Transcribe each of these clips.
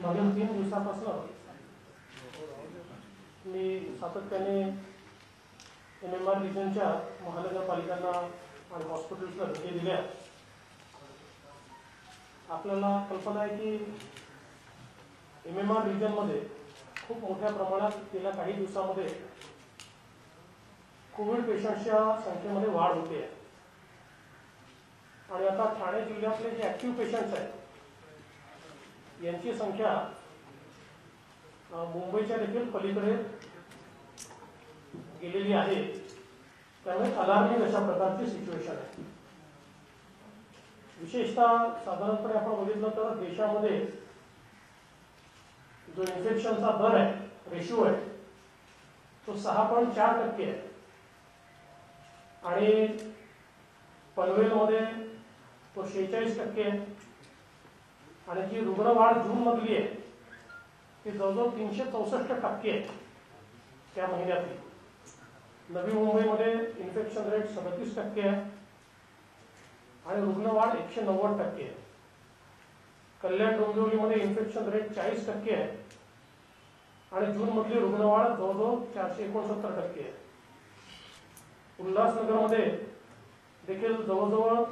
मागील 3 दिवसापासून मी सातत्याने MMR रिजनच्या महानगरपालिकांना आणि हॉस्पिटल्सला भेटी दिल्या। आपल्याला कल्पना आहे की MMR रिजनमध्ये खूप मोठ्या प्रमाणात गेल्या काही दिवसांमध्ये कोविड पेशंट्सच्या संख्येमध्ये वाढ होते आहे आणि आता ठाणे जिल्ह्यातले जे ऍक्टिव्ह पेशंट्स आहेत यांची संख्या मुंबईच्या देखील पलीकडे गेलेली आहे। त्यामुळे अलार्मिंग अशा प्रकारची सिच्युएशन आहे। विशेषतः साधारणपणे आपण बघितलं तर देशामध्ये जो इन्फेक्शनचा दर आहे, रेशिओ आहे, तो 6.4% आहे आणि पनवेलमध्ये तो 46% आहे आणि जी रुग्णवाढ जून मधली आहे ती जवळजवळ 364% आहे त्या महिन्यातली। नवी मुंबईमध्ये इन्फेक्शन रेट 37% आहे आणि रुग्णवाढ 190% आहे। कल्याण डोंबिवलीमध्ये इन्फेक्शन रेट 40% आहे आणि जून मधली रुग्णवाढ जवळजवळ 469% आहे। उल्हासनगरमध्ये देखील जवळजवळ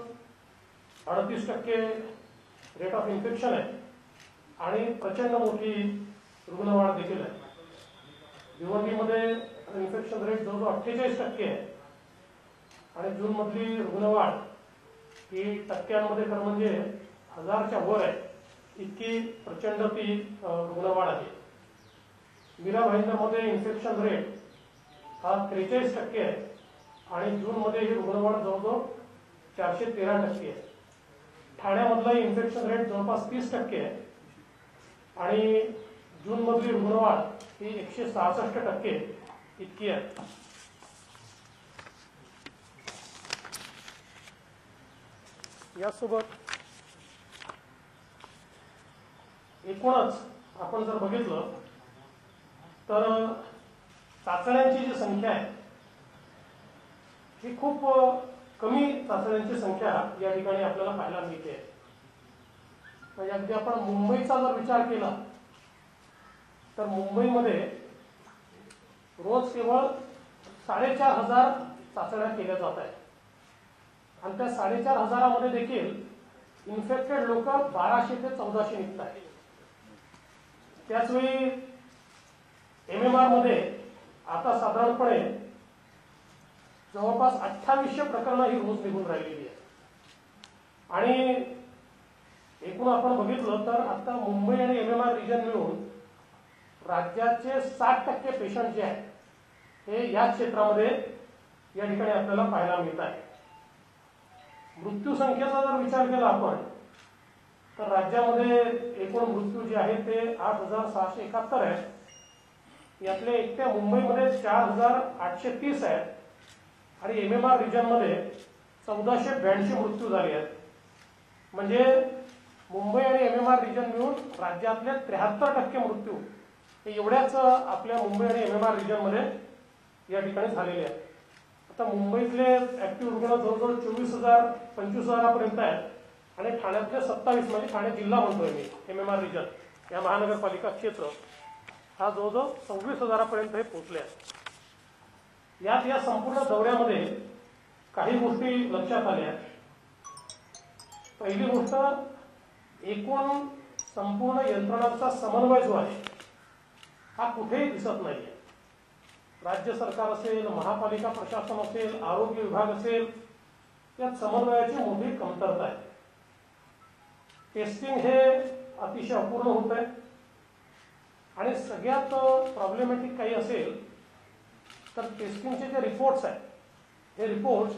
38% रेट ऑफ इन्फेक्शन आहे आणि प्रचंड मोठी रुग्णवाढ देखील आहे। भिवंडीमध्ये इन्फेक्शन रेट जवळजवळ 48% आहे आणि जून मधली रुग्णवाढ ही टक्क्यांमध्ये खरं म्हणजे 1000च्या वर आहे, इतकी प्रचंड ती रुग्णवाढ आहे। मीरा भाईंदरमध्ये इन्फेक्शन रेट हा 43% आहे आणि जून मध्ये ही रुग्णवाढ जवळजवळ 413% आहे। ठाण्यामधलं इन्फेक्शन रेट जवळपास 30% आहे आणि जून मधली रुग्णवाढ ही 166% इतकी आहे। यासोबत एकूणच आपण जर बघितलं तर चाचण्यांची जी संख्या आहे ही खूप कमी चाचण्यांची संख्या या ठिकाणी आपल्याला पाहायला मिळते। म्हणजे अगदी आपण मुंबईचा जर विचार केला तर मुंबईमध्ये रोज केवळ 4500 चाचण्या केल्या जात आहेत आणि त्या 4500 मध्ये देखील इन्फेक्टेड लोक 1200 ते 1400 निघत आहेत। त्याचवेळी MMR मध्ये आता साधारणपणे जवळपास 2800 प्रकरणं ही रोज निघून राहिलेली आहे आणि एकूण आपण बघितलं तर आता मुंबई आणि MMR रिजन मिळून राज्याचे 60% पेशंट जे आहेत हे या क्षेत्रामध्ये या ठिकाणी आपल्याला पाहायला मिळत आहे। मृत्यू संख्येचा जर विचार केला आपण तर राज्यामध्ये एकूण मृत्यू जे आहेत ते 8671 आहेत। यातले एकट्या मुंबईमध्ये 4830 आहेत आणि MMR रिजनमध्ये 1482 मृत्यू झाले आहेत। म्हणजे मुंबई आणि MMR रिजन मिळून राज्यातले 73% मृत्यू हे एवढ्याच आपल्या मुंबई आणि MMR रिजनमध्ये या ठिकाणी झालेले आहेत। आता मुंबईतले ऍक्टिव्ह रुग्ण जवळजवळ 24000 25000 पर्यंत आहेत आणि ठाण्यातले 27 म्हणजे ठाणे जिल्हा म्हणतोय मी, MMR रिजन या महानगरपालिका क्षेत्र हा जवळजवळ 26000 पर्यंत हे पोहोचले आहेत। या संपूर्ण दौऱ्यामध्ये काही गोष्टी लक्षात आल्या। पहिली गोष्ट, एकूण संपूर्ण यंत्रणांचा समन्वय जो आहे हा कुठेही दिसत नाहीये। राज्य सरकार असेल, महापालिका प्रशासन असेल, आरोग्य विभाग असेल, यात समन्वयाची मोठी कमतरता आहे। टेस्टिंग हे अतिशय अपूर्ण होत आहे आणि सगळ्यात प्रॉब्लेमॅटिक काही असेल तर टेस्टिंगचे जे रिपोर्ट्स आहेत हे रिपोर्ट्स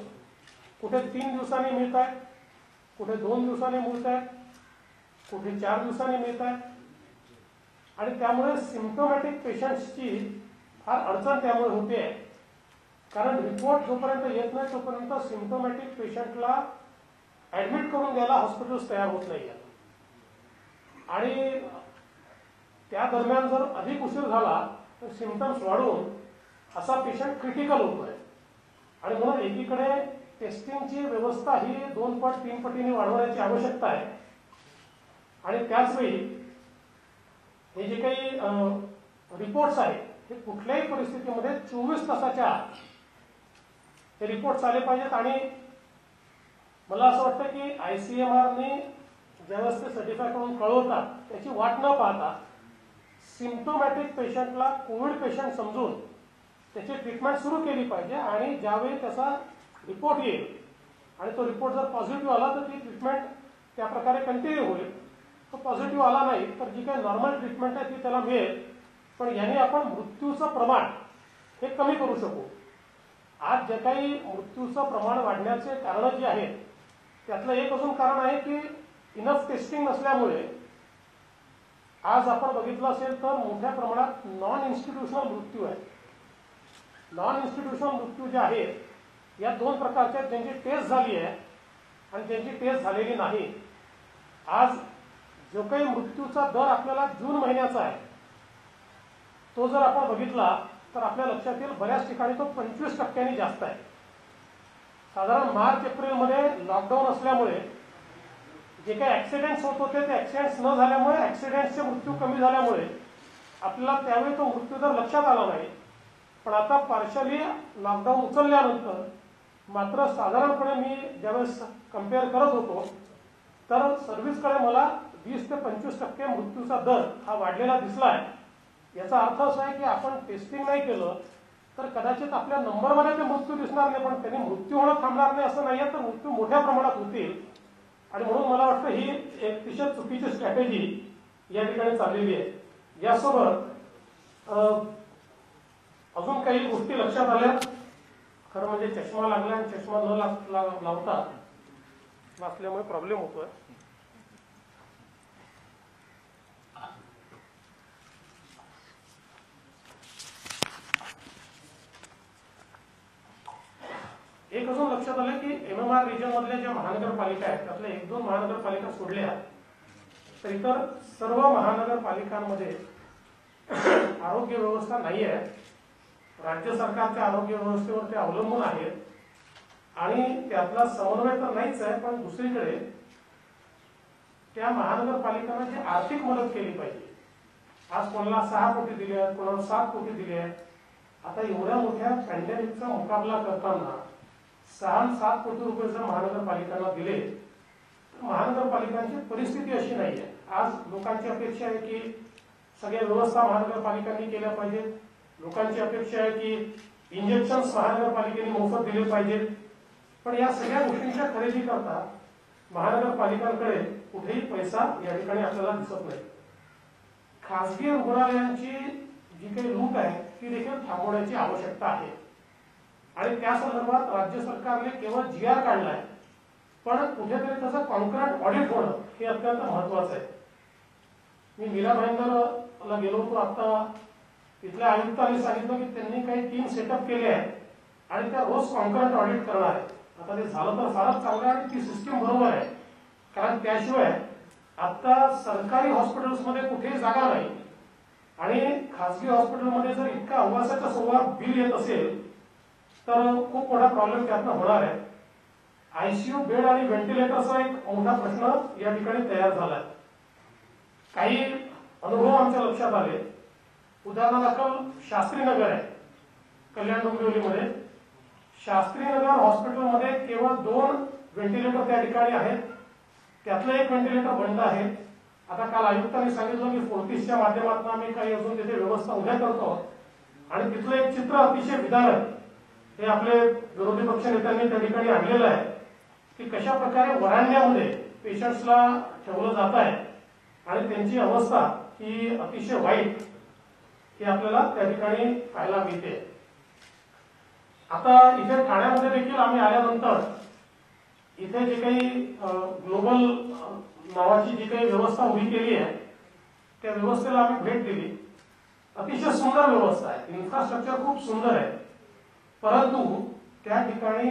कुठे 3 दिवसांनी मिळत आहेत, कुठे 2 दिवसांनी मिळत आहेत, कुठे 4 दिवसांनी मिळत आहेत आणि त्यामुळे सिम्प्टोमॅटिक पेशंट्सची फार अडचण त्यामुळे होते आहे। कारण रिपोर्ट जोपर्यंत येत नाही तोपर्यंत सिम्प्टोमॅटिक पेशंटला ऍडमिट करून द्यायला हॉस्पिटल्स तयार होत नाही आणि त्या दरम्यान जर अधिक उशीर झाला तर सिम्पटम्स वाढून असा पेशंट क्रिटिकल होतोय आणि म्हणून एकीकडे टेस्टिंगची व्यवस्था ही 2 पट 3 पटीने वाढवण्याची आवश्यकता आहे आणि त्याच वेळी हे जे काही रिपोर्ट्स आहेत हे कुठल्याही परिस्थितीमध्ये 24 तासाच्या आत हे रिपोर्ट्स आले पाहिजेत. आणि मला असं वाटतं की ICMRने ज्यावेळेस ते सर्टिफाय करून कळवतात त्याची वाट न पाहता सिम्प्टोमॅटिक पेशंटला कोविड पेशंट समजून त्याची ट्रीटमेंट सुरू केली पाहिजे. आणि ज्यावेळी त्याचा रिपोर्ट येईल आणि तो रिपोर्ट जर पॉझिटिव्ह आला तर ती ट्रीटमेंट त्या प्रकारे कंटिन्यू होईल. तो पॉझिटिव्ह आला नाही तर जी काही नॉर्मल ट्रीटमेंट आहे ती त्याला मिळेल. पण याने आपण मृत्यूचं प्रमाण हे कमी करू शकू. आज जे काही मृत्यूचं प्रमाण वाढण्याचे कारणं जी आहेत त्यातलं एक अजून कारण आहे की इनफ टेस्टिंग नसल्यामुळे आज आपण बघितलं असेल तर मोठ्या प्रमाणात नॉन इन्स्टिट्यूशनल मृत्यू आहे. नॉन इन्स्टिट्यूशनल मृत्यू जे आहेत या दोन प्रकारच्या ज्यांची टेस्ट झाली आहे आणि ज्यांची टेस्ट झालेली नाही. आज जो काही मृत्यूचा दर आपल्याला जून महिन्याचा आहे तो जर आपण बघितला तर आपल्या लक्षात येईल बऱ्याच ठिकाणी तो 25% जास्त आहे. साधारण मार्च एप्रिलमध्ये लॉकडाऊन असल्यामुळे जे काही ऍक्सिडेंट्स होत होते ते ऍक्सिडेंट्स न झाल्यामुळे ऍक्सिडेंट्सचे मृत्यू कमी झाल्यामुळे आपल्याला त्यावेळी तो मृत्यू दर लक्षात आला नाही. पण आता पार्शली लॉकडाऊन उचलल्यानंतर मात्र साधारणपणे मी ज्यावेळेस कम्पेअर करत होतो तर सर्व्हिसकडे मला 20 ते 25% मृत्यूचा दर हा वाढलेला दिसलाय. याचा अर्थ असा आहे की आपण टेस्टिंग नाही केलं तर कदाचित आपल्या नंबरमध्ये ते मृत्यू दिसणार नाही पण त्यांनी मृत्यू होणं थांबणार नाही असं नाहीये तर मृत्यू मोठ्या प्रमाणात होतील. आणि म्हणून मला वाटतं ही एक अतिशय चुकीची स्ट्रॅटेजी या ठिकाणी चाललेली आहे. यासोबत अजून काही गोष्टी लक्षात आल्या. खरं म्हणजे चष्मा लागला आणि चष्मा न लावता वाचल्यामुळे प्रॉब्लेम होतोय. एक अजून लक्षात आलं की MMR रिजन मधल्या ज्या महानगरपालिका आहेत त्यातल्या 1-2 महानगरपालिका सोडल्या तर इतर सर्व महानगरपालिकांमध्ये आरोग्य व्यवस्था नाही आहे. राज्य सरकारच्या आरोग्य व्यवस्थेवर ते अवलंबून आहेत आणि त्यातला समन्वय तर नाहीच आहे. पण दुसरीकडे त्या महानगरपालिकांना जी आर्थिक मदत केली पाहिजे. आज कोणाला 6 कोटी दिले आहेत, कोणाला 7 कोटी दिले आहेत. आता एवढ्या मोठ्या पॅन्डेमिकचा मुकाबला करताना 6-7 कोटी रुपये जर महानगरपालिकांना दिले तर महानगरपालिकांची परिस्थिती अशी नाहीये. आज लोकांची अपेक्षा आहे की सगळ्या व्यवस्था महानगरपालिकांनी केल्या पाहिजेत. लोकांची अपेक्षा आहे की इंजेक्शन्स महानगरपालिकेने मोफत दिले पाहिजेत. पण या सगळ्या गोष्टींच्या खरेदी करता महानगरपालिकांकडे कुठेही पैसा या ठिकाणी आपल्याला दिसत नाही. खासगी रुग्णालयांची जी काही लूट आहे ती देखील थांबवण्याची आवश्यकता आहे. आणि त्या संदर्भात राज्य सरकारने केवळ GR काढलाय पण कुठेतरी त्याचं कॉन्क्रीट ऑडिट होणं हे अत्यंत महत्वाचं आहे. मी मीरा भाईंदरला गेलो होतो. आता तिथल्या आयुक्तांनी सांगितलं की त्यांनी काही टीम सेटअप केले आहे आणि त्या रोज कॉन्क्रीट ऑडिट करणार आहे. आता ते झालं तर फारच चांगलं आहे आणि ती सिस्टीम बरोबर आहे. कारण त्याशिवाय आता सरकारी हॉस्पिटल्समध्ये कुठेही जागा नाही आणि खासगी हॉस्पिटलमध्ये जर इतका अव्वासाच्या सव्वा बिल येत असेल तर खूप मोठा प्रॉब्लेम त्यातनं होणार आहे. ICU बेड आणि व्हेंटिलेटरचा एक मोठा प्रश्न या ठिकाणी तयार झालाय. काही अनुभव आमच्या लक्षात आले. उदाहरणादाखल शास्त्रीनगर आहे कल्याण डोंबिवलीमध्ये. शास्त्रीनगर हॉस्पिटलमध्ये केवळ 2 व्हेंटिलेटर त्या ठिकाणी आहेत. त्यातलं एक व्हेंटिलेटर बंद आहे. आता काल आयुक्तांनी सांगितलं की फोर्टिसच्या माध्यमातून आम्ही काही अजून तिथे व्यवस्था उभ्या करतो. आणि तिथलं एक चित्र अतिशय विदारक हे आपले विरोधी पक्ष नेत्यांनी त्या ठिकाणी आणलेलं आहे की कशा प्रकारे वरांड्यामध्ये पेशंट्सला ठेवलं जात आहे आणि त्यांची अवस्था ही अतिशय वाईट ही आपल्याला त्या ठिकाणी पाहायला मिळते. आता इथे ठाण्यामध्ये देखील आम्ही आल्यानंतर इथे जे काही ग्लोबल नावाची जी काही व्यवस्था उभी केली आहे त्या व्यवस्थेला आम्ही भेट दिली. अतिशय सुंदर व्यवस्था आहे. इन्फ्रास्ट्रक्चर खूप सुंदर आहे. परंतु त्या ठिकाणी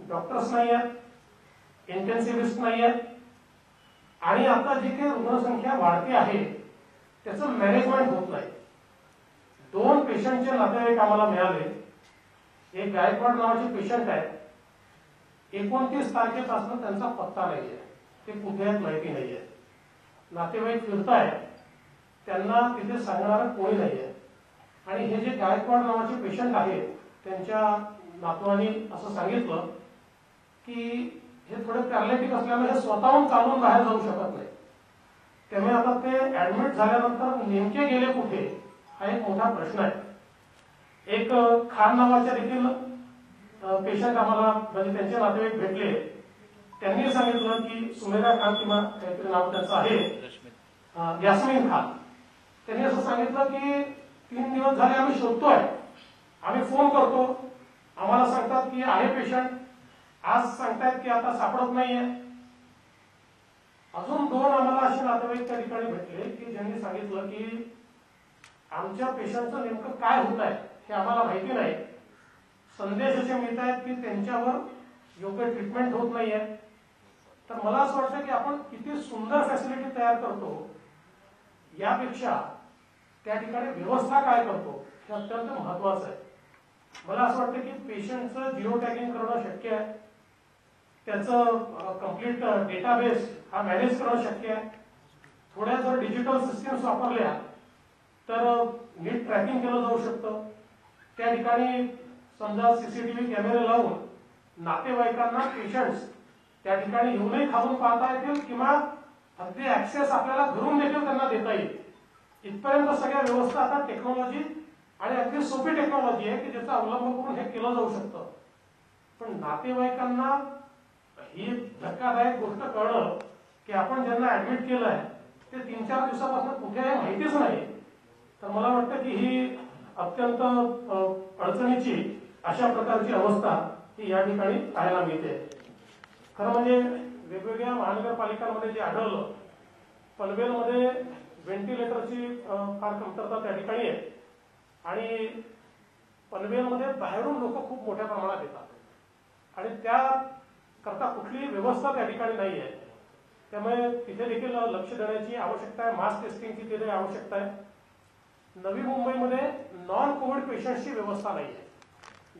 डॉक्टर्स नाही आहेत, इंटेन्सिव्हिस्ट नाही आहेत आणि आता जी काही रुग्णसंख्या वाढती आहे त्याचं मॅनेजमेंट होत नाही. 2 पेशंटचे नातेवाईक आम्हाला मिळाले. एक गायकवाड नावाचे पेशंट आहे. 29 तारखेपासून त्यांचा पत्ता नाहीये. ते कुठे आहेत माहिती नाहीये. नातेवाईक फिरतायत त्यांना तिथे सांगणारं कोणी नाहीये. आणि हे जे गायकवाड नावाचे पेशंट आहेत त्यांच्या नातवानी असं सांगितलं की हे थोडे पॅरालिटिक असल्यामुळे हे स्वतःहून चालून बाहेर जाऊ शकत नाही. त्यामुळे आता ते ऍडमिट झाल्यानंतर नेमके गेले कुठे हा एक मोठा प्रश्न आहे. एक खान नावाच्या देखील पेशंट आम्हाला म्हणजे त्यांचे नातेवाईक भेटले. त्यांनी सांगितलं की सुमेरा खान किंवा काहीतरी नाव त्यांचं आहे, यास्मीन खान. त्यांनी असं सांगितलं की 3 दिवस झाले आम्ही शोधतोय, आम्ही फोन करतो, आम्हाला सांगतात की आहे पेशंट, आज सांगतायत की आता सापडत नाहीये. अजून 2 आम्हाला असे नातेवाईक त्या ठिकाणी भेटले की ज्यांनी सांगितलं की आमच्या पेशंटचं नेमकं काय होत आहे हे आम्हाला माहिती नाही. संदेश असे मिळत आहेत की त्यांच्यावर योग्य ट्रीटमेंट होत नाहीये. तर मला असं वाटतं की आपण किती सुंदर फॅसिलिटी तयार करतो यापेक्षा त्या ठिकाणी व्यवस्था काय करतो हे अत्यंत महत्वाचं आहे. मला असं वाटतं की पेशंटचं जिओ टॅगिंग करणं शक्य आहे, त्याचं कम्प्लीट डेटाबेस हा मॅनेज करणं शक्य आहे. थोड्या जर डिजिटल सिस्टीम्स वापरल्या तर नीट ट्रॅकिंग केलं जाऊ शकतं. त्या ठिकाणी समजा सीसीटीव्ही कॅमेरे लावून नातेवाईकांना पेशंट्स त्या ठिकाणी येऊनही खाऊन पाहता येतील किंवा अगदी ऍक्सेस आपल्याला घरून देखील त्यांना देता येईल. इथपर्यंत सगळ्या व्यवस्था आता टेक्नॉलॉजी आणि अगदी सोपी टेक्नॉलॉजी आहे की ज्याचा अवलंब करून हे केलं जाऊ शकतं. पण नातेवाईकांना ही धक्कादायक गोष्ट कळणं की आपण ज्यांना ऍडमिट केलं आहे ते 3-4 दिवसापासून कुठे आहे माहितीच नाही. तर मला वाटतं की ही अत्यंत अडचणीची अशा प्रकारची अवस्था ही या ठिकाणी पाहायला मिळते. खरं म्हणजे वेगवेगळ्या महानगरपालिकांमध्ये जे आढळलं, पनवेलमध्ये व्हेंटिलेटरची फार कमतरता त्या ठिकाणी आहे आणि पनवेलमध्ये बाहेरून लोक खूप मोठ्या प्रमाणात येतात आणि त्याकरता कुठलीही व्यवस्था त्या ठिकाणी नाही आहे. त्यामुळे तिथे देखील लक्ष देण्याची आवश्यकता आहे, मास टेस्टिंगची तिथे आवश्यकता आहे. नवी मुंबईमध्ये नॉन कोविड पेशंटची व्यवस्था नाही आहे.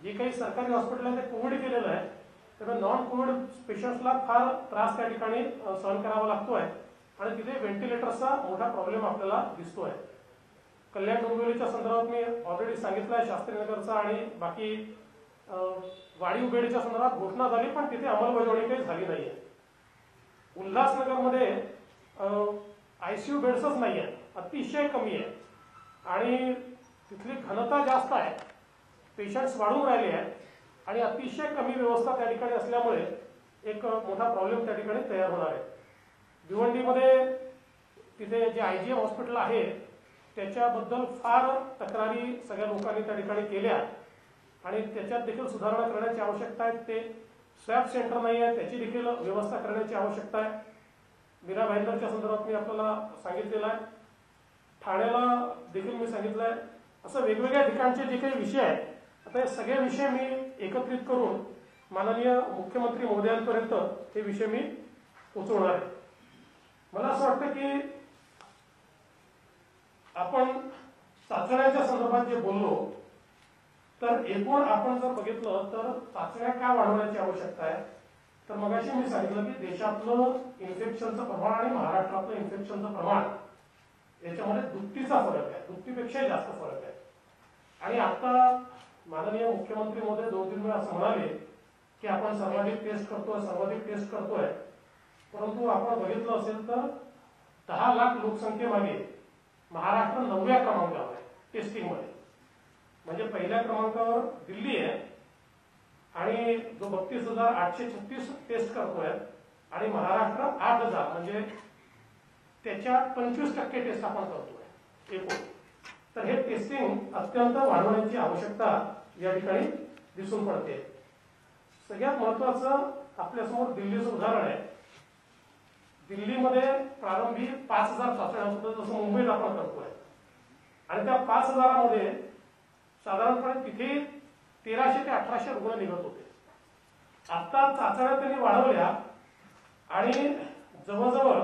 जे काही सरकारी हॉस्पिटल आहे ते कोविड केलेलं आहे, त्यामुळे नॉन कोविड पेशंट्सला फार त्रास त्या ठिकाणी सहन करावा लागतोय आणि तिथे व्हेंटिलेटरचा मोठा प्रॉब्लेम आपल्याला दिसतोय. कल्याण डोंबिवलीच्या संदर्भात मी ऑलरेडी सांगितलं आहे, शास्त्रीनगरचा आणि बाकी वाढीव बेडच्या संदर्भात घोषणा झाली पण तिथे अंमलबजावणी काही झाली नाहीये. उल्हासनगरमध्ये आयसीयू बेड्सच नाही आहे, अतिशय कमी आहे आणि तिथली घनता जास्त आहे, पेशंट्स वाढून राहिले आहेत आणि अतिशय कमी व्यवस्था त्या ठिकाणी असल्यामुळे एक मोठा प्रॉब्लेम त्या ठिकाणी तयार होणार आहे. भिवंडीमध्ये तिथे जे आयजीएम हॉस्पिटल आहे त्याच्याबद्दल फार तक्रारी सगळ्या लोकांनी त्या ठिकाणी केल्या आणि त्याच्यात देखील सुधारणा करण्याची आवश्यकता आहे. ते स्वॅब सेंटर नाही आहे, त्याची देखील व्यवस्था करण्याची आवश्यकता आहे. मीरा भाईंदरच्या संदर्भात मी आपल्याला सांगितलेलं आहे, ठाण्याला देखील मी सांगितलं आहे. असं वेगवेगळ्या ठिकाणचे जे काही विषय आहेत, आता हे सगळे विषय मी एकत्रित करून माननीय मुख्यमंत्री महोदयांपर्यंत हे विषय मी पोहोचवणार आहे. मला असं वाटतं की आपण चाचण्याच्या संदर्भात जे बोललो तर एकूण आपण जर बघितलं तर चाचण्या का वाढवण्याची आवश्यकता आहे. तर मगाशी मी सांगितलं की देशातलं इन्फेक्शनचं प्रमाण आणि महाराष्ट्रातलं इन्फेक्शनचं प्रमाण याच्यामध्ये दुपटीचा फरक आहे, दुपटीपेक्षा जास्त फरक आहे. आणि आता माननीय मुख्यमंत्री महोदय 2-3 वेळा असं म्हणाले की आपण सर्वाधिक टेस्ट करतोय, परंतु आपण बघितलं असेल तर 10 लाख लोकसंख्येमागे महाराष्ट्र 9व्या क्रमांकावर आहे टेस्टिंग मध्ये. म्हणजे पहिल्या क्रमांकावर दिल्ली आहे आणि जो 32,836 टेस्ट करतोय आणि महाराष्ट्र 8,000 म्हणजे त्याच्या 25% टेस्ट आपण करतोय एकूण. तर हे टेस्टिंग अत्यंत वाढवण्याची आवश्यकता या ठिकाणी दिसून पडते. सगळ्यात महत्वाचं आपल्यासमोर दिल्लीचं उदाहरण आहे. दिल्लीमध्ये प्रारंभी 5,000 चाचण्या होतात जसं मुंबईत आपण करतोय आणि त्या 5,000मध्ये साधारणपणे तिथे 1,300 ते 1,800 रुग्ण निघत होते. आता चाचण्या त्यांनी वाढवल्या आणि जवळजवळ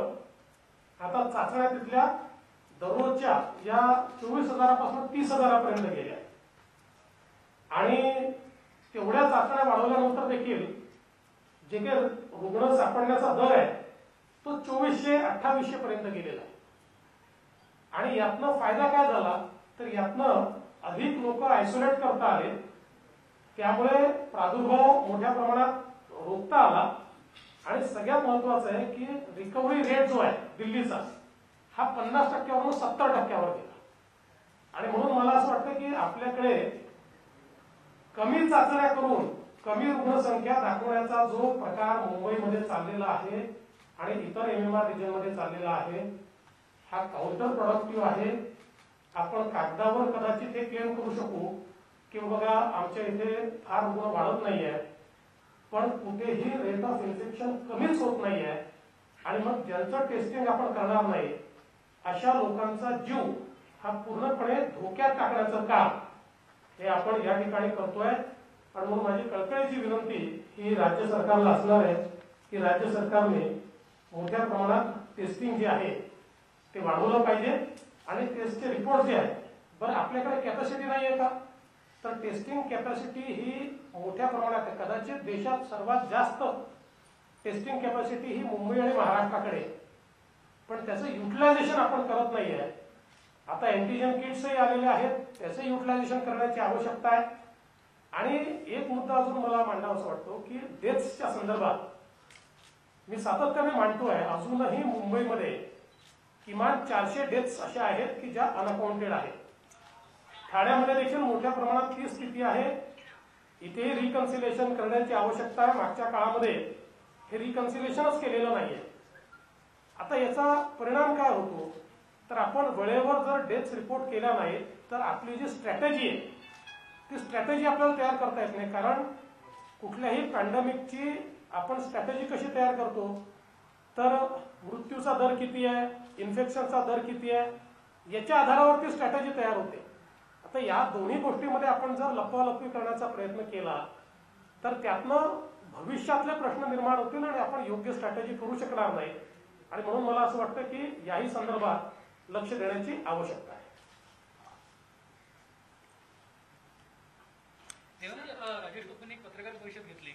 आता चाचण्या तिथल्या दररोजच्या या 24,000पासून 30,000पर्यंत गेल्या आणि तेवढ्या चाचण्या वाढवल्यानंतर देखील जे काही रुग्ण सापडण्याचा दर आहे तो 2,400-2,800 पर्यंत गेलेला आहे. आणि यातनं फायदा काय झाला तर यातनं अधिक लोक आयसोलेट करता आले, त्यामुळे प्रादुर्भाव मोठ्या प्रमाणात रोखता आला आणि सगळ्यात महत्वाचं आहे की रिकव्हरी रेट जो आहे दिल्लीचा हा 50%वरून 70%वर गेला. आणि म्हणून मला असं वाटतं की आपल्याकडे कमी चाचण्या करून कमी रुग्णसंख्या दाखवण्याचा जो प्रकार मुंबईमध्ये चाललेला आहे आणि इतर एमएमआर रिजनमध्ये चाललेला आहे हा काउंटर प्रोडक्टिव्ह आहे. आपण कागदावर कदाचित हे क्लेम करू शकू की बघा आमच्या इथे फार रुग्ण वाढत नाहीये, पण कुठेही रेट ऑफ इन्फेक्शन कमीच होत नाहीये आणि मग ज्यांचं टेस्टिंग आपण करणार नाही अशा लोकांचा जीव हा पूर्णपणे धोक्यात टाकण्याचं काम हे आपण या ठिकाणी करतोय. आणि म्हणून माझी कळकळीची विनंती ही राज्य सरकारला असणार आहे की राज्य सरकारने मोठ्या प्रमाणात टेस्टिंग जे आहे ते वाढवलं पाहिजे आणि टेस्टचे रिपोर्ट जे आहेत, बरं आपल्याकडे कॅपॅसिटी नाही आहे का तर टेस्टिंग कॅपॅसिटी ही मोठ्या प्रमाणात आहे. कदाचित देशात सर्वात जास्त टेस्टिंग कॅपॅसिटी ही मुंबई आणि महाराष्ट्राकडे, पण त्याचं युटिलायझेशन आपण करत नाहीये. आता अँटीजन किट्सही आलेले आहेत, त्याचं युटिलायझेशन करण्याची आवश्यकता आहे. आणि एक मुद्दा अजून मला मांडावासा वाटतो की डेथ्सच्या संदर्भात मी सातत्याने मांडतोय अजूनही मुंबईमध्ये किमान 400 डेथ्स अशा आहेत की ज्या अनअकाउंटेड आहेत. ठाण्यामध्ये देखील मोठ्या प्रमाणात ती स्थिती आहे. इथे रिकन्सिलेशन करण्याची आवश्यकता आहे. मागच्या काळामध्ये हे रिकन्सिलेशनच केलेलं नाहीये. आता याचा परिणाम काय होतो तर आपण वेळेवर जर डेथ्स रिपोर्ट केल्या नाहीत तर आपली जी स्ट्रॅटेजी आहे ती स्ट्रॅटेजी आपल्याला तयार करता येत नाही. कारण कुठल्याही पॅन्डेमिकची आपण स्ट्रॅटेजी कशी तयार करतो तर मृत्यूचा दर किती आहे, इन्फेक्शनचा दर किती आहे याच्या आधारावरती स्ट्रॅटेजी तयार होते. आता या दोन्ही गोष्टीमध्ये आपण जर लपवालपवी करण्याचा प्रयत्न केला तर त्यातनं भविष्यातले प्रश्न निर्माण होतील आणि आपण योग्य स्ट्रॅटेजी करू शकणार नाही. आणि म्हणून मला असं वाटतं की याही संदर्भात लक्ष देण्याची आवश्यकता आहे. राजेश टोपेंनी एक पत्रकार परिषद घेतली.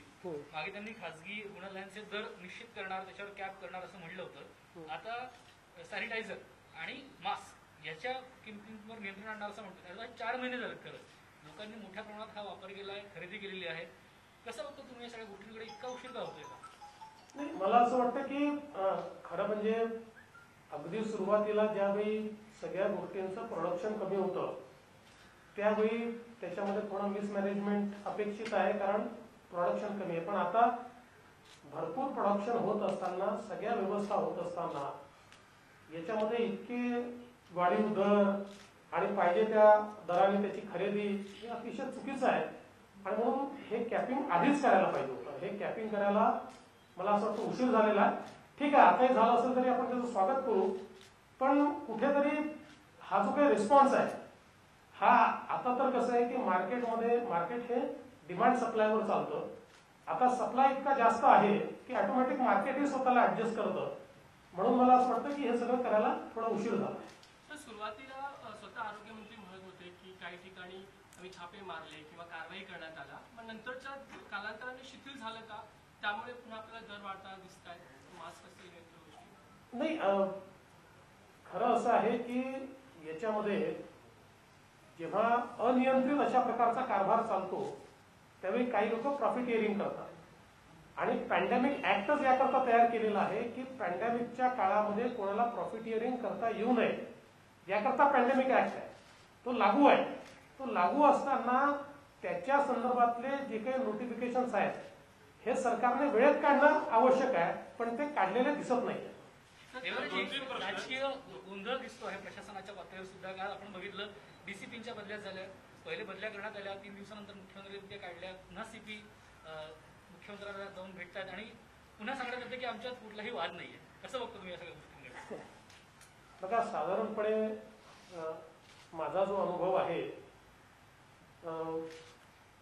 मागे त्यांनी खासगी रुग्णालयांचे दर निश्चित करणार, त्याच्यावर कॅप करणार असं म्हटलं होतं. आता सॅनिटायझर आणि मास्क याच्या किमतींवर नियंत्रण आणणार असं म्हणतो. 4 महिने झाले खरं लोकांनी मोठ्या प्रमाणात हा वापर केलाय, खरेदी केलेली आहे. कसं बघतो तुम्ही या सगळ्या गोष्टींकडे इतका उशीर का होतोय का? नाही, मला असं वाटतं की खरं म्हणजे अगदी सुरुवातीला ज्यावेळी सगळ्या गोष्टींचं प्रोडक्शन कमी होतं त्यावेळी त्याच्यामध्ये थोडं मिसमॅनेजमेंट अपेक्षित आहे कारण प्रोडक्शन कमी आहे. पण आता भरपूर प्रोडक्शन होत असताना, सगळ्या व्यवस्था होत असताना याच्यामध्ये इतके वाढीव दर आणि पाहिजे त्या दराने त्याची खरेदी हे अतिशय चुकीचं आहे. आणि म्हणून हे कॅपिंग आधीच करायला पाहिजे होतं. हे कॅपिंग करायला मला असं वाटतं उशीर झालेला आहे. ठीक आहे, आताही झालं असेल तरी आपण त्याचं स्वागत करू, पण कुठेतरी हा जो काही रिस्पॉन्स आहे हा आता तर कसं आहे की मार्केट हे डिमांड सप्लायवर चालतं. आता सप्लाय इतका जास्त आहे की ऑटोमॅटिक मार्केटही स्वतःला ऍडजस्ट करतं. म्हणून मला असं वाटतं की हे सगळं करायला थोडा उशीर झाला. तर सुरुवातीला स्वतः आरोग्यमंत्री म्हणत होते की काही ठिकाणी आम्ही छापे मारले किंवा कारवाई करण्यात आला, मग नंतरच्या कालांतराने शिथिल झालं का? त्यामुळे पुन्हा आपल्याला दर वाढताना दिसत आहेत, मास्क असतील गोष्टी? नाही, खरं असं आहे की याच्यामध्ये जेव्हा अनियंत्रित अशा प्रकारचा कारभार चालतो त्यावेळी काही लोक प्रॉफिटिअरिंग करतात आणि पॅन्डेमिक ऍक्टच याकरता तयार केलेला आहे की पॅन्डेमिकच्या काळामध्ये कोणाला प्रॉफिटिअरिंग करता येऊ नये याकरता पॅन्डेमिक ऍक्ट आहे. तो लागू आहे. तो लागू असताना त्याच्या संदर्भातले जे काही नोटिफिकेशन्स आहेत हे सरकारने वेळेत काढणं आवश्यक आहे, पण ते काढलेले दिसत नाही. राजकीय गोंधळ दिसतो आहे प्रशासनाच्या पातळीवर सुद्धा. काल आपण बघितलं डीसीपींच्या बदल्या झाल्या, पहिले बदल्या करण्यात आल्या, 3 दिवसानंतर मुख्यमंत्री काढल्या, पुन्हा सीपी मुख्यमंत्र्यांना जाऊन भेटतात आणि पुन्हा सांगण्यात येतं की आमच्यात कुठलाही वाद नाहीये. कसं बघतो तुम्ही या सगळ्या गोष्टींकडे? बघा, साधारणपणे माझा जो अनुभव आहे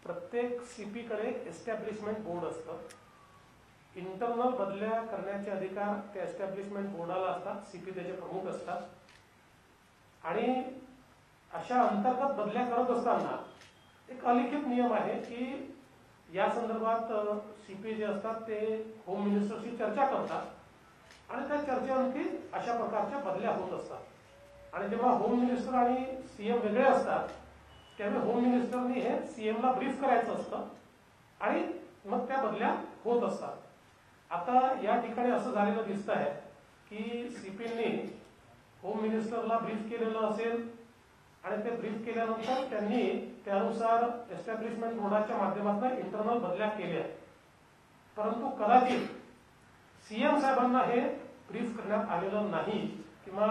प्रत्येक सीपीकडे एस्टॅब्लिशमेंट बोर्ड असतं. इंटरनल बदल्या करण्याचे अधिकार त्या एस्टॅब्लिशमेंट बोर्डाला असतात. सीपी त्याचे प्रमुख असतात आणि अशा अंतर्गत बदल्या करत असताना एक अलिखित नियम आहे की या संदर्भात सीपी जे असतात ते होम मिनिस्टरशी चर्चा करतात आणि त्या चर्चेअंती अशा प्रकारच्या बदल्या होत असतात. आणि जेव्हा होम मिनिस्टर आणि सीएम वेगळे असतात त्यावेळी होम मिनिस्टरनी हे सीएमला ब्रीफ करायचं असतं आणि मग त्या बदल्या होत असतात. आता या ठिकाणी असं झालेलं दिसत आहे की सीपीने होम मिनिस्टरला ब्रीफ केलेलं असेल आणि ते ब्रीफ केल्यानंतर त्यांनी त्यानुसार एस्टॅब्लिशमेंट बोर्डाच्या माध्यमातून इंटरनल बदल्या केल्या. परंतु कदाचित सीएम साहेबांना हे ब्रीफ करण्यात आलेलं नाही किंवा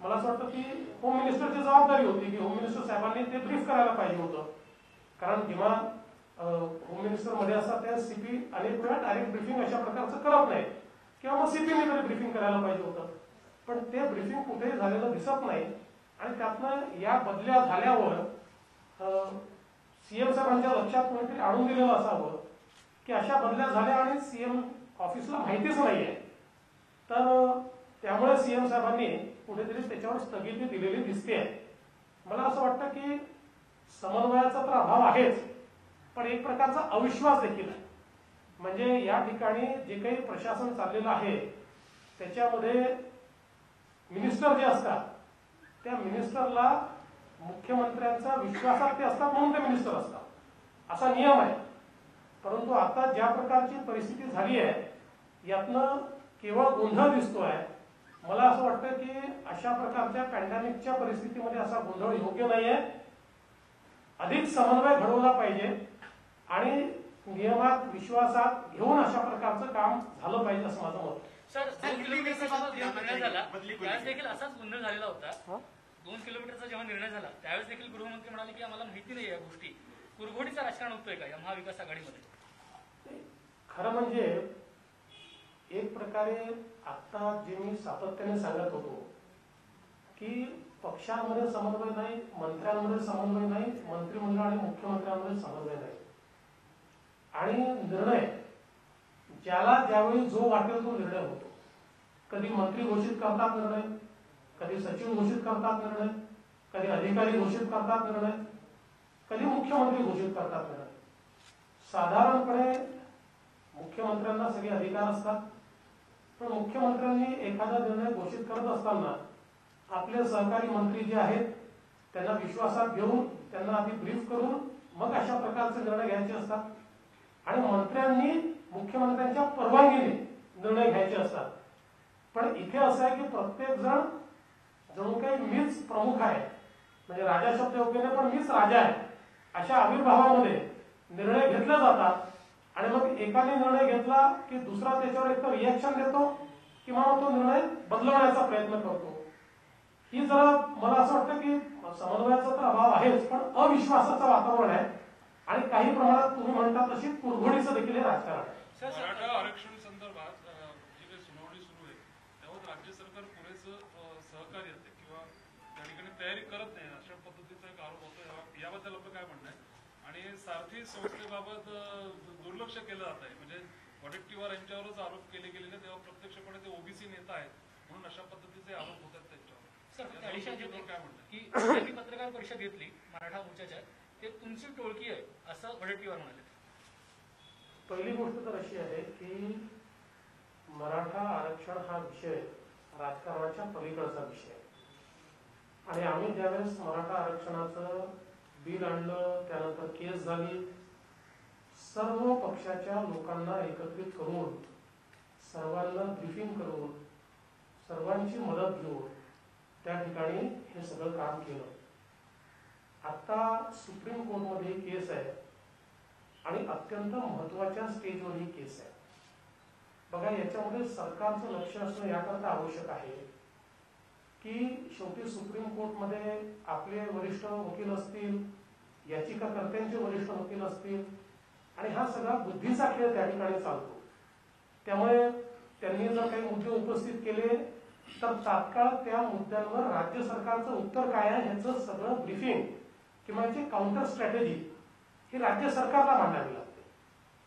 मला असं वाटतं की होम मिनिस्टरची जबाबदारी होती की होम मिनिस्टर साहेबांनी ते ब्रीफ करायला पाहिजे होतं. कारण जेव्हा होम मिनिस्टर मध्ये असतात त्या सीपी अनेक वेळा डायरेक्ट ब्रीफिंग अशा प्रकारचं करत नाही किंवा मग सीपीने तरी ब्रीफिंग करायला पाहिजे होतं. पण ते ब्रीफिंग कुठेही झालेलं दिसत नाही आणि त्यातनं या बदल्या झाल्यावर सीएम साहेबांच्या लक्षात कोणीतरी आणून दिलेलं असावं की अशा बदल्या झाल्या आणि सीएम ऑफिसला माहितीच नाहीये. तर त्यामुळे सीएम साहेबांनी कुठेतरी त्याच्यावर स्थगिती दिलेली दिसते. मला असं वाटतं की समन्वयाचा तर अभाव आहेच पण एक प्रकारचा अविश्वास देखील आहे. म्हणजे या ठिकाणी जे काही प्रशासन चाललेलं आहे त्याच्यामध्ये मिनिस्टर जे असतात त्या मिनिस्टरला मुख्यमंत्र्यांचा विश्वासात ते असतात म्हणून ते मिनिस्टर असतात असा नियम आहे. परंतु आता ज्या प्रकारची परिस्थिती झाली आहे यातनं केवळ गोंधळ दिसतोय. मला असं वाटतं की अशा प्रकारच्या पॅन्डेमिकच्या परिस्थितीमध्ये असा गोंधळ योग्य नाहीये. अधिक समन्वय घडवला पाहिजे आणि नियमात विश्वासात घेऊन अशा प्रकारचं काम झालं पाहिजे असं माझं मत. सर 2 किलोमीटरचा जेव्हा निर्णय झाला त्यावेळेस देखील असाच गोंधळ झालेला होता. 2 किलोमीटरचा जेव्हा निर्णय झाला त्यावेळेस देखील गृहमंत्री म्हणाले की आम्हाला माहिती नाही या गोष्टी. कुरघोडीचं राजकारण होतोय का या महाविकास आघाडीमध्ये? खरं म्हणजे एक प्रकारे आता जे मी सातत्याने सांगत होतो की पक्षांमध्ये समन्वय नाही, मंत्र्यांमध्ये समन्वय नाही, मंत्रिमंडळ आणि मुख्यमंत्र्यांमध्ये समन्वय नाही आणि निर्णय ज्याला ज्यावेळी जो वाटेल तो निर्णय होतो. कधी मंत्री घोषित करतात निर्णय, कधी सचिव घोषित करतात निर्णय, कधी अधिकारी घोषित करतात निर्णय, कधी मुख्यमंत्री घोषित करतात निर्णय. साधारणपणे मुख्यमंत्र्यांना सगळे अधिकार असतात पण मुख्यमंत्र्यांनी एखादा निर्णय घोषित करत असताना आपले सहकारी मंत्री जे आहेत त्यांना विश्वासात घेऊन त्यांना आधी ब्रीफ करून मग अशा प्रकारचे निर्णय घ्यायचे असतात आणि मंत्र्यांनी मुख्यमंत्र्यांच्या परवानगीने निर्णय घ्यायचे असतात. पण इथे असं आहे की प्रत्येक जण जणू काही मीच प्रमुख आहे म्हणजे राजा शब्द योग्य नाही पण मीच राजा आहे अशा आविर्भावामध्ये निर्णय घेतले जातात आणि मग एकाने निर्णय घेतला की दुसरा त्याच्यावर एक तर रिएक्शन देतो किंवा तो निर्णय बदलवण्याचा प्रयत्न करतो. ही जरा मला असं वाटतं की समन्वयाचा तर अभाव आहेच पण अविश्वासाचं वातावरण आहे आणि काही प्रमाणात तुम्ही म्हणता तशी कुरघोडीचं देखील हे राजकारण आहे. मराठा आरक्षण संदर्भात जी काही सुनावणी सुरू आहे त्यावर राज्य सरकार पुरेसं सहकार्य देते किंवा त्या ठिकाणी तयारी करत नाही अशा पद्धतीचा एक आरोप होतो. याबद्दल आपलं काय म्हणणं आहे? आणि सारथी संस्थेबाबत दुर्लक्ष केलं जात आहे म्हणजे वडेट्टीवार यांच्यावरच आरोप केले गेलेले तेव्हा प्रत्यक्षपणे ते ओबीसी नेता आहेत म्हणून अशा पद्धतीचे आरोप होतात त्यांच्यावर. काय म्हणतात की त्यांनी पत्रकार परिषद घेतली मराठा मोर्चाच्या ते तुमची टोळकी आहे असं वडेट्टीवार म्हणाले. पहिली गोष्ट तर अशी आहे की मराठा आरक्षण हा विषय राजकारणाच्या पलीकडचा विषय आहे आणि आम्ही ज्यावेळेस मराठा आरक्षणाचं बिल आणलं त्यानंतर केस झाली सर्व पक्षाच्या लोकांना एकत्रित करून सर्वांना ब्रीफिंग करून सर्वांची मदत घेऊन त्या ठिकाणी हे सगळं काम केलं. आता सुप्रीम कोर्टमध्ये केस आहे आणि अत्यंत महत्वाच्या स्टेजवर ही केस आहे. बघा याच्यामध्ये सरकारचं लक्ष असणं याकरता आवश्यक आहे की शेवटी सुप्रीम कोर्टमध्ये आपले वरिष्ठ वकील असतील, याचिकाकर्त्यांचे वरिष्ठ वकील असतील आणि हा सगळा बुद्धीचा खेळ त्या ठिकाणी चालतो. त्यामुळे त्यांनी जर काही मुद्दे उपस्थित केले तर तात्काळ त्या मुद्द्यांवर राज्य सरकारचं उत्तर काय आहे ह्याचं सगळं ब्रीफिंग किंवा याची काउंटर स्ट्रॅटेजी ही राज्य सरकारला मांडावी लागते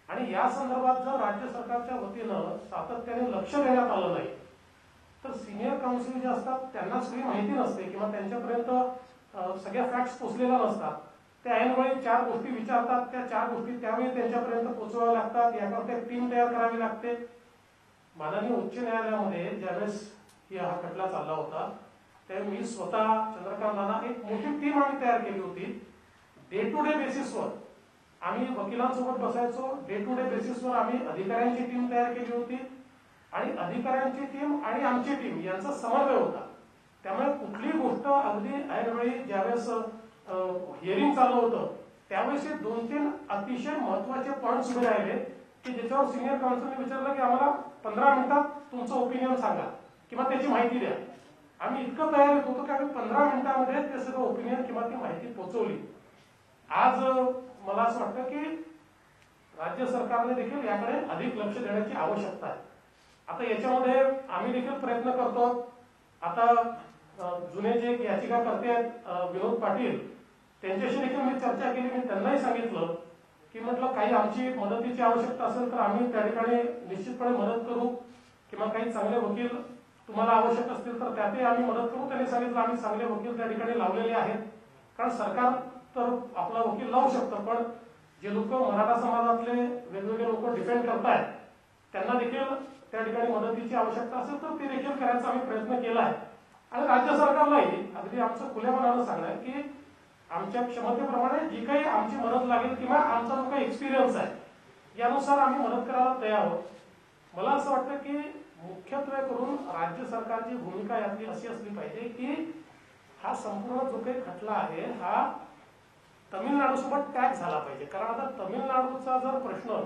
आणि या संदर्भात जर राज्य सरकारच्या वतीनं सातत्याने लक्ष देण्यात आलं नाही तर सिनियर काउन्सिल जे असतात त्यांना सगळी माहिती नसते किंवा त्यांच्यापर्यंत सगळ्या फॅक्ट्स पोचलेल्या नसतात. ते ऐनवेळी 4 गोष्टी विचारतात, त्या 4 गोष्टी त्यावेळी त्यांच्यापर्यंत पोहोचवाव्या लागतात. याकरता एक टीम तयार करावी लागते. माननीय उच्च न्यायालयामध्ये ज्यावेळेस हा खटला चालला होता ते मी स्वतः चंद्रकांत दादा एक मोठी टीम आम्ही तयार केली होती. डे टू डे बेसिसवर आम्ही वकिलांसोबत बसायचो. डे टू डे बेसिसवर आम्ही अधिकाऱ्यांची टीम तयार केली होती आणि अधिकाऱ्यांची टीम आणि आमची टीम यांचा समन्वय होता. त्यामुळे कुठलीही गोष्ट अगदी ऐनवेळी ज्यावेळेस हिअरिंग चालू होतं त्यावेळेस 2-3 अतिशय महत्वाचे पॉईंट्स उभे राहिले की ज्याच्यावर सिनियर काउन्सिलने विचारलं की आम्हाला 15 मिनिटात तुमचं ओपिनियन सांगा किंवा त्याची माहिती द्या. आम्ही इतकं तयारीत होतो की आम्ही 15 मिनिटांमध्ये ते सगळं ओपिनियन किंवा ती माहिती पोहोचवली. आज मला असं वाटतं की राज्य सरकारने देखील याकडे अधिक लक्ष देण्याची आवश्यकता आहे. आता याच्यामध्ये आम्ही देखील प्रयत्न करतो. आता जुने जे याचिकाकर्ते आहेत विनोद पाटील त्यांच्याशी देखील मी चर्चा केली. मी त्यांनाही सांगितलं की म्हटलं काही आमची मदतीची आवश्यकता असेल तर आम्ही त्या ठिकाणी निश्चितपणे मदत करू किंवा काही चांगले वकील तुम्हाला आवश्यक असतील तर त्यातही आम्ही मदत करू. त्यांनी सांगितलं आम्ही चांगले वकील त्या ठिकाणी लावलेले आहेत. कारण सरकार तर आपला वकील लावू शकतं पण जे लोक मराठा समाजातले वेगवेगळे लोक डिपेंड करतायत त्यांना देखील त्या ठिकाणी मदतीची आवश्यकता असेल तर ते देखील करायचा आम्ही प्रयत्न केला आहे. आणि राज्य सरकारलाही अगदी आमचं खुल्या मनानं सांगणार की आमच्या क्षमतेप्रमाणे जी काही आमची मदत लागेल किंवा आमचा जो काही एक्सपिरियन्स आहे यानुसार आम्ही मदत करायला तयार आहोत. मला असं वाटतं की मुख्यत्वे करून राज्य सरकारची भूमिका यातली अशी असली पाहिजे की हा संपूर्ण जो काही खटला आहे हा तमिळनाडूसोबत टॅग झाला पाहिजे. कारण आता तमिळनाडूचा जर प्रश्न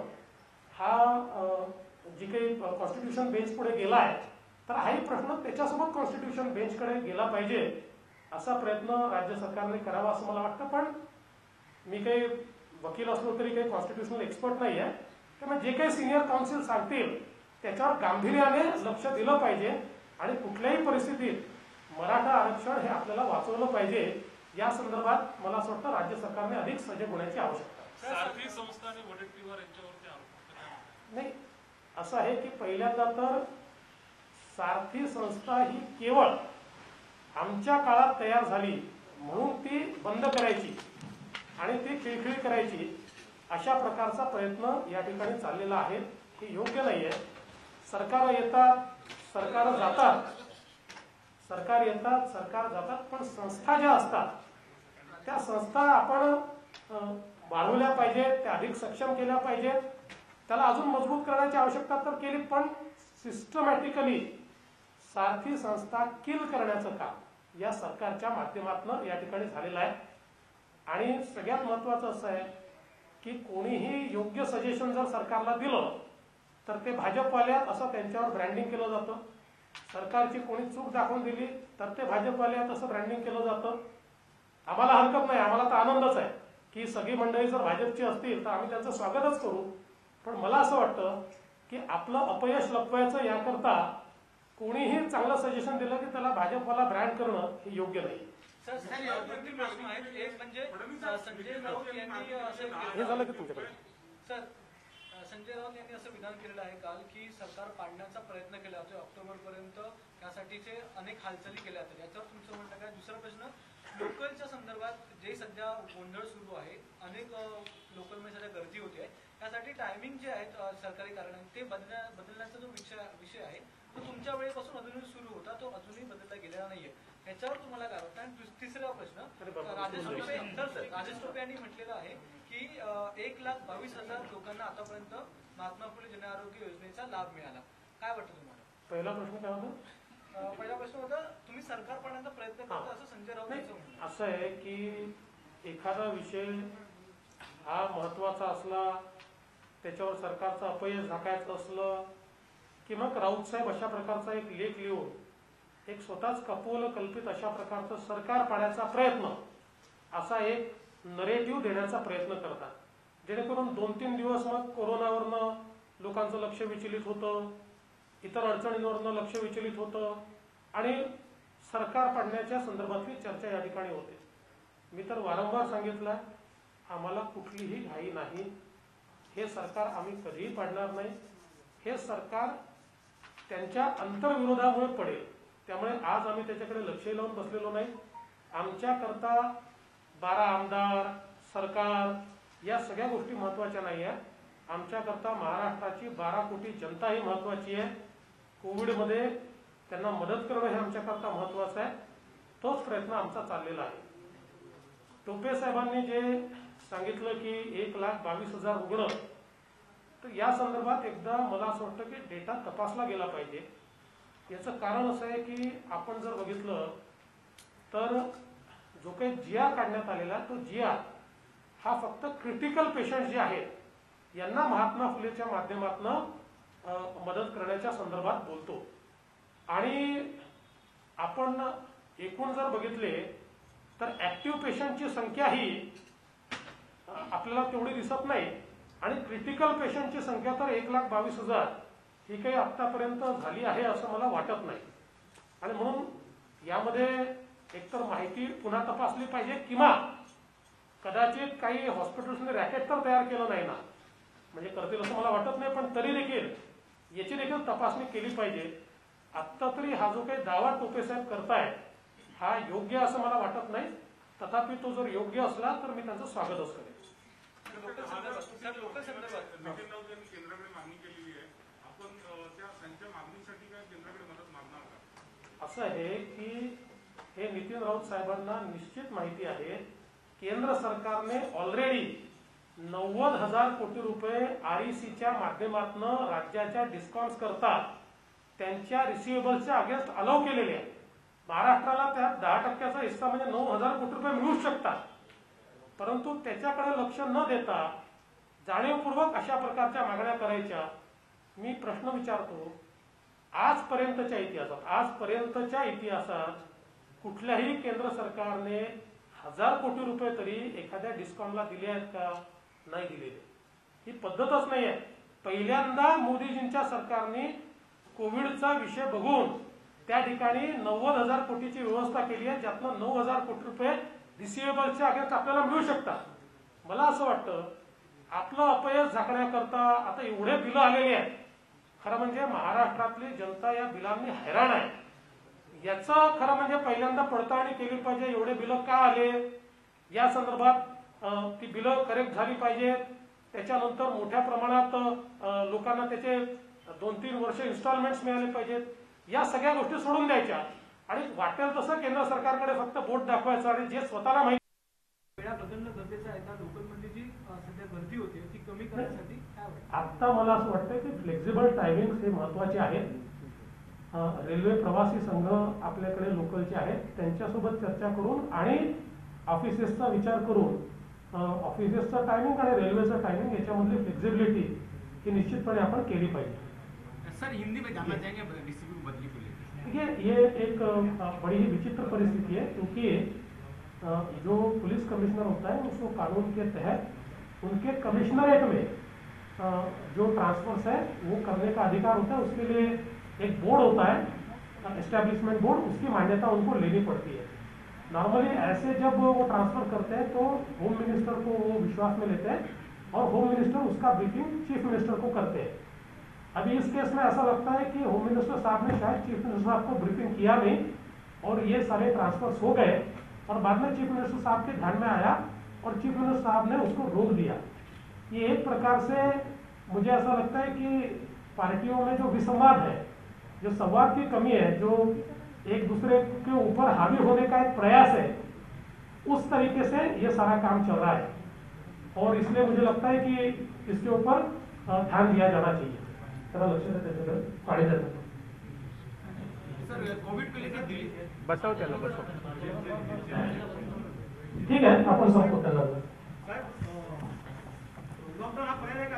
हा जी काही कॉन्स्टिट्यूशन बेंच पुढे गेला आहे तर हाही प्रश्न त्याच्यासोबत कॉन्स्टिट्यूशन बेंचकडे गेला पाहिजे असा प्रयत्न राज्य सरकारने करावा असं मला वाटतं. पण मी काही वकील असलो तरी काही कॉन्स्टिट्यूशनल एक्सपर्ट नाही आहे. त्यामुळे जे काही सिनियर काउन्सिल सांगतील त्याच्यावर गांभीर्याने लक्ष दिलं पाहिजे आणि कुठल्याही परिस्थितीत मराठा आरक्षण हे आपल्याला वाचवलं पाहिजे. या संदर्भात मला असं वाटतं राज्य सरकारने अधिक सजग होण्याची आवश्यकता आहे. सारथी संस्था आणि वडेट्टीवार यांच्यावरती आरोप नाही असं आहे की पहिल्यांदा तर सारथी संस्था ही केवळ आमच्या काळात तयार झाली म्हणून ती बंद करायची आणि ती खिळखिळी करायची अशा प्रकारचा प्रयत्न या ठिकाणी चाललेला आहे. हे योग्य नाहीये. सरकार येतात सरकार जातात सरकार जातात पण संस्था ज्या असतात त्या संस्था आपण वाढवल्या पाहिजेत. त्या अधिक सक्षम केल्या पाहिजेत. त्याला अजून मजबूत करण्याची आवश्यकता तर केली पण सिस्टमॅटिकली सारथी संस्था किल करण्याचं काम या सरकारच्या माध्यमातून या ठिकाणी झालेलं आहे. आणि सगळ्यात महत्वाचं असं आहे की कोणीही योग्य सजेशन जर सरकारला दिलं तर ते भाजपवाल्यात असं त्यांच्यावर ब्रँडिंग केलं जातं. सरकारची कोणी चूक दाखवून दिली तर ते भाजपवाल्यात असं ब्रँडिंग केलं जातं. आम्हाला हरकत नाही. आम्हाला तर आनंदच आहे की सगळी मंडळी जर भाजपची असतील तर आम्ही त्यांचं स्वागतच करू. पण मला असं वाटतं की आपलं अपयश लपवायचं याकरता कोणीही चांगलं सजेशन दिलं की त्याला भाजपवाला ब्रँड करणं हे योग्य नाही. सर प्रश्न आहेत. एक म्हणजे संजय राऊत यांनी असं हे झालं की तुमच्याकडे सर संजय राऊत यांनी असं विधान केलेलं आहे काल की सरकार पाडण्याचा प्रयत्न केला जातोय ऑक्टोबरपर्यंत त्यासाठीचे अनेक हालचाली केल्या जातात. याच्यावर तुमचं म्हणणं काय? दुसरा प्रश्न लोकलच्या संदर्भात जे सध्या गोंधळ सुरू आहे अनेक लोकलमध्ये सध्या गर्दी होते आहे त्यासाठी टायमिंग जे आहेत सरकारी कारणाने ते बदलण्याचा जो विषय आहे तो तुमच्या वेळेपासून अजूनही सुरू होता तो अजूनही बदलला गेलेला नाहीये. याच्यावर तुम्हाला काय वाटतं? आणि तिसरा प्रश्न राजेश टोपे यांनी म्हटलेलं आहे की 1,22,000 लोकांना आतापर्यंत महात्मा फुले जन आरोग्य योजनेचा लाभ मिळाला. काय वाटतं तुम्हाला? पहिला प्रश्न काय होता? पहिला प्रश्न होता तुम्ही सरकार पाडण्याचा प्रयत्न करता असं संजय राऊत यांचं म्हणणं. असं आहे की एखादा विषय हा महत्वाचा असला त्याच्यावर सरकारचं अपयश झाकायचं असलं की मग राऊत साहेब अशा प्रकारचा एक लेख लिहून एक स्वतःच कपोल कल्पित अशा प्रकारचं सरकार पाडण्याचा प्रयत्न असा एक नरेटिव्ह देण्याचा प्रयत्न करतात. जेणेकरून 2-3 दिवस मग कोरोनावरनं लोकांचं लक्ष विचलित होतं, इतर अडचणींवरनं लक्ष विचलित होतं आणि सरकार पाडण्याच्या संदर्भातली चर्चा या ठिकाणी होते. मी तर वारंवार सांगितलं आम्हाला कुठलीही घाई नाही. हे सरकार आम्ही कधीही पाडणार नाही. हे सरकार त्यांच्या अंतर्विरोधामुळे पडेल. त्यामुळे आज आम्ही त्याच्याकडे लक्ष लावून बसलेलो नाही. आमच्याकरता 12 आमदार सरकार या सगळ्या गोष्टी महत्वाच्या नाही आहेत. आमच्याकरता महाराष्ट्राची 12 कोटी जनता ही महत्वाची आहे. कोविडमध्ये त्यांना मदत करणं हे आमच्याकरता महत्वाचं आहे. तोच प्रयत्न आमचा चाललेला आहे. टोपे साहेबांनी जे सांगितलं की 1,22,000 रुग्ण, तर या संदर्भात एकदा मला असं वाटतं की डेटा तपासला गेला पाहिजे. याचं कारण असं आहे की आपण जर बघितलं तर जो काही जिया काढण्यात आलेला तो जिया हा फक्त क्रिटिकल पेशंट जे आहेत यांना महात्मा फुलेच्या माध्यमातून मदत करण्याच्या संदर्भात बोलतो. आणि आपण एकूण जर बघितले तर ऍक्टिव्ह पेशंटची संख्या ही आपल्याला तेवढी दिसत नाही आणि क्रिटिकल पेशंटची संख्या तर 1,22,000 ही काही आतापर्यंत झाली आहे असं मला वाटत नाही. आणि म्हणून यामध्ये एकतर माहिती पुन्हा तपासली पाहिजे किंवा कदाचित काही हॉस्पिटल्सने रॅकेट तर तयार केलं नाही ना, म्हणजे करतील असं मला वाटत नाही, पण तरी देखील याची देखील तपासणी केली पाहिजे. आत्ता तरी हा जो काही दावा टोपे साहेब करतायत हा योग्य असं मला वाटत नाही. तथापि तो जर योग्य असला तर मी त्यांचं स्वागतच करेन. नितीन राऊत यांनी केंद्राकडे मागणी केलेली आहे, आपण त्यांच्या मागणीसाठी काय केंद्राकडे मदत मागणार का? असं आहे की हे नितीन राऊत साहेबांना निश्चित माहिती आहे केंद्र सरकारने ऑलरेडी 90,000 कोटी रुपये RECच्या माध्यमातून राज्याच्या डिस्कॉम्स करता त्यांच्या रिसिव्हेबल्सच्या अगेन्स्ट अलाव केलेले आहे. महाराष्ट्राला त्यात 10% हिस्सा म्हणजे 9,000 कोटी रुपये मिळू शकतात. परंतु त्याच्याकडे लक्ष न देता जाणीवपूर्वक अशा प्रकारच्या मागण्या करायच्या. मी प्रश्न विचारतो, आजपर्यंतच्या इतिहासात कुठल्याही केंद्र सरकारने 1,000 कोटी रुपये तरी एखाद्या डिस्कॉमला दिले आहेत का? नाही दिलेले. ही पद्धतच नाही आहे. पहिल्यांदा मोदीजींच्या सरकारने कोविडचा विषय बघून त्या ठिकाणी 90,000 कोटीची व्यवस्था केली आहे, ज्यातनं 9,000 कोटी रुपये रिसिव्हेबल्सच्या अगेन्स्ट आपल्याला मिळू शकतात. मला असं वाटतं आपलं अपयश झाकण्याकरता आता एवढे बिलं आलेली आहेत. खरं म्हणजे महाराष्ट्रातली जनता या बिलांनी हैराण आहे. याचं खरं म्हणजे पहिल्यांदा पडताळणी केली पाहिजे. एवढे बिलं का आले या संदर्भात ती बिलं करेक्ट झाली पाहिजेत. त्याच्यानंतर मोठ्या प्रमाणात लोकांना त्याचे 2-3 वर्ष इन्स्टॉलमेंट्स मिळाले पाहिजेत. या सगळ्या गोष्टी सोडून द्यायच्या आणि वाटेल तसं केंद्र सरकारकडे फक्त बोट दाखवायचं आणि जे स्वतःला माहिती वेळा बदलणं गरजेचं आहे. लोकलमध्ये जी सध्या गर्दी होते ती कमी करण्यासाठी काय वाटतं? आता मला असं वाटतं की फ्लेक्झिबल टायमिंग हे महत्वाचे आहेत. रेल्वे प्रवासी संघ आपल्याकडे लोकलचे आहेत, त्यांच्यासोबत चर्चा करून आणि ऑफिसेसचा विचार करून ऑफिसेसचं टायमिंग आणि रेल्वेचं टायमिंग याच्यामधली फ्लेक्झिबिलिटी ही निश्चितपणे आपण केली पाहिजे. सर हिंदी में जानना चाहेंगे डीसीपी को बदली को लेकर? देखिए ये एक बड़ी ही विचित्र परिस्थिति है क्योंकि जो पुलिस कमिश्नर होता है उसको कानून के तहत उनके कमिश्नरेट में जो ट्रांसफर्स है वो करने का अधिकार होता है. उसके लिए एक बोर्ड होता है एस्टेब्लिशमेंट बोर्ड, उसकी मान्यता उनको लेनी पड़ती है. नॉर्मली ऐसे जब वो ट्रांसफर करते हैं तो होम मिनिस्टर को वो विश्वास में लेते हैं और होम मिनिस्टर उसका ब्रीफिंग चीफ मिनिस्टर को करते हैं. अभी इस केस में ऐसा लगता है कि होम मिनिस्टर साहब ने शायद चीफ मिनिस्टर साहब को ब्रीफिंग किया नहीं और ये सारे ट्रांसफर्स हो गए और बाद में चीफ मिनिस्टर साहब के ध्यान में आया और चीफ मिनिस्टर साहब ने उसको रोक दिया. ये एक प्रकार से मुझे ऐसा लगता है कि पार्टियों में जो विसंवाद है, जो संवाद की कमी है, जो एक दूसरे के ऊपर हावी होने का एक प्रयास है, उस तरीके से ये सारा काम चल रहा है और इसलिए मुझे लगता है कि इसके ऊपर ध्यान दिया जाना चाहिए. लक्ष सर कोविड को लेकर दिल्ली बताओ त्याला बसव. ठीक आहे आपण संपतो त्याला. लॉकडाऊन हा पर्याय का?